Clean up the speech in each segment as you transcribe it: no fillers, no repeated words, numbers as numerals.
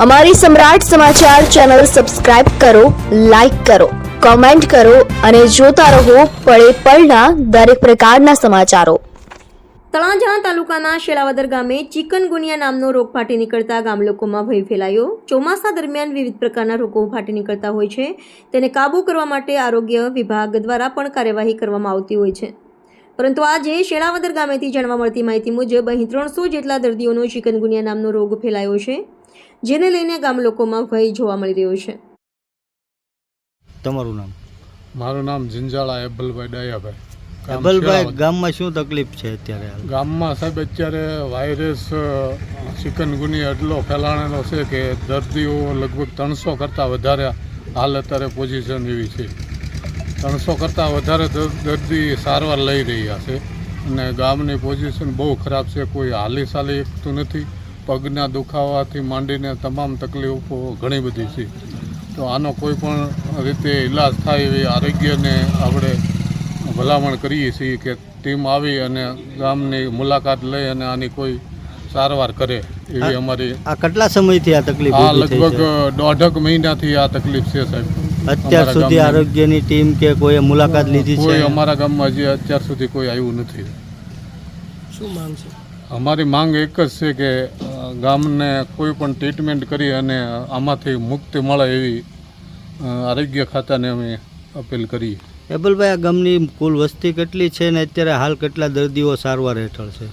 અમારી સમ્રાટ સમાચાર ચેનલ સબસ્ક્રાઇબ કરો, લાઇક કરો, કોમેન્ટ કરો અને જોતા રહો પળે પળના દરેક પ્રકારના સમાચારો। તળાજા તાલુકાના શેલાવદર ગામે ચિકનગુનિયા નામનો રોગ ફાટી નીકળતા ગામ લોકોમાં ભય ફેલાયો। ચોમાસા દરમિયાન વિવિધ પ્રકારના રોગો ફાટી નીકળતા હોય છે, તેને કાબૂ કરવા માટે આરોગ્ય વિભાગ દ્વારા પણ કાર્યવાહી કરવામાં આવતી હોય છે, પરંતુ આજે શેલાવદર ગામેથી જાણવા મળતી માહિતી મુજબ અહીં 300 જેટલા દર્દીઓનો ચિકનગુનિયા નામનો રોગ ફેલાયો છે, જેને લઈને ગામ લોકોમાં ભય જોવા મળી રહ્યો છે। તમારું નામ? મારું નામ જિંજાળા એબલભાઈ ડાયાભાઈ। એબલભાઈ, ગામમાં શું તકલીફ છે અત્યારે? ગામમાં સાહેબ અત્યારે વાયરસ ચિકનગુનિયા એટલો ફેલાણેલો છે કે દર્દીઓ લગભગ 300 કરતાં વધારે હાલ અત્યારે પોઝિશન એવી છે। 300 કરતાં વધારે દર્દી સારવાર લઈ રહ્યા છે અને ગામની પોઝિશન બહુ ખરાબ છે। કોઈ હાલી ચાલી શકતું નથી, પગના દુખાવાથી માંડીને તમામ તકલીફો ઘણી બધી છે। તો આનો કોઈ પણ રીતે ઈલાજ થાય એવી આરોગ્યને આપણે ભલામણ કરીએ છીએ કે ટીમ આવી અને ગામની મુલાકાત લઈ અને આની કોઈ સારવાર કરે એવી અમારી। આ કેટલા સમયથી આ તકલીફ? આ લગભગ 1.5 મહિનાથી આ તકલીફ છે સાહેબ। અત્યાર સુધી આરોગ્યની ટીમ કે કોઈ મુલાકાત લીધી છે? કોઈ અમારા ગામમાં હજી અત્યાર સુધી કોઈ આવ્યું નથી। શું માંગ છે? અમારી માંગ એક જ છે કે ગામને કોઈ પણ ટ્રીટમેન્ટ કરી અને આમાંથી મુક્તિ મળે એવી આરોગ્ય ખાતાને અમે અપીલ કરીએ। એબલભાઈ, આ ગામની કુલ વસ્તી કેટલી છે ને અત્યારે હાલ કેટલા દર્દીઓ સારવાર હેઠળ છે?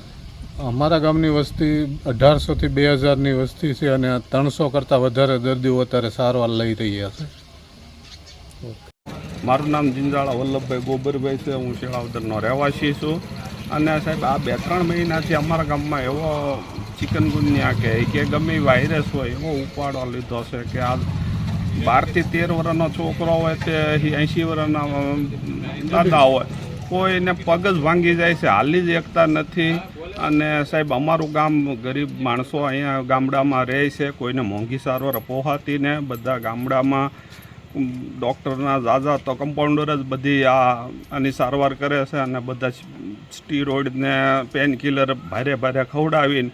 અમારા ગામની વસ્તી 1800 થી 2000ની વસ્તી છે અને 300 કરતાં વધારે દર્દીઓ અત્યારે સારવાર લઈ રહ્યા છે। મારું નામ જિંજાળા વલ્લભભાઈ ગોબરભાઈ છે। હું શેલાવદરનો રહેવાસી છું અને સાહેબ આ 2-3 મહિનાથી અમારા ગામમાં એવો ચિકનગુનિયા કે ગમે વાયરસ હોય એવો ઉપાડો લીધો છે કે આ 12 થી 13 વર્ષનો છોકરો હોય તે 80 વર્ષના દાદા હોય, કોઈને પગ જ ભાંગી જાય છે, હાલી જ એકતા નથી। અને સાહેબ અમારું ગામ ગરીબ માણસો અહીંયા ગામડામાં રહે છે, કોઈને મોંઘી સારવાર પોહાતી ને બધા ગામડામાં ડૉક્ટરના ઝાઝા તો કમ્પાઉન્ડર જ બધી આની સારવાર કરે છે અને બધા સ્ટીરોઇડ ને પેન કિલર ભારે ભારે ખવડાવીને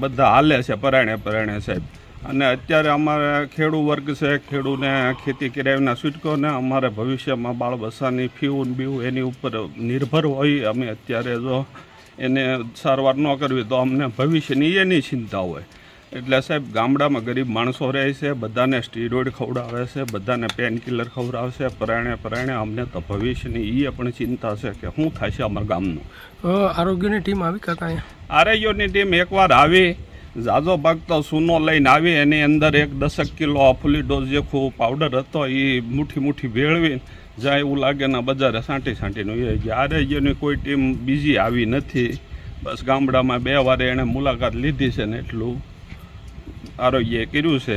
બધા હાલે છે પરાણે સાહેબ। અને અત્યારે અમારે ખેડૂ વર્ગ છે, ખેડૂને ખેતી કરાવીના છૂટકોને અમારે ભવિષ્યમાં બાળ બચ્ચાની ફીવું બીવું એની ઉપર નિર્ભર હોય। અમે અત્યારે જો એને સારવાર ન કરવી તો અમને ભવિષ્યની એની ચિંતા હોય। એટલે સાહેબ ગામડામાં ગરીબ માણસો રહે છે, બધાને સ્ટીરોઇડ ખવડાવે છે, બધાને પેન કિલર ખવડાવશે પરાણે અમને તો ભવિષ્યની એ પણ ચિંતા છે કે શું થશે અમારા ગામનું। આરોગ્યની ટીમ આવી કાકા? આરોગ્યની ટીમ એકવાર આવી, ઝાઝો ભાગ તો સૂનો લઈને આવી, એની અંદર 10 કિલો ફૂલી ડોઝ જેખું પાવડર હતો એ મુઠ્ઠી ભેળવીને જાય એવું લાગે ને બજારે સાંટીને એ આરોગ્યની કોઈ ટીમ બીજી આવી નથી। બસ ગામડામાં 2 વાર એણે મુલાકાત લીધી છે ને એટલું આરોગ્યએ કર્યું છે।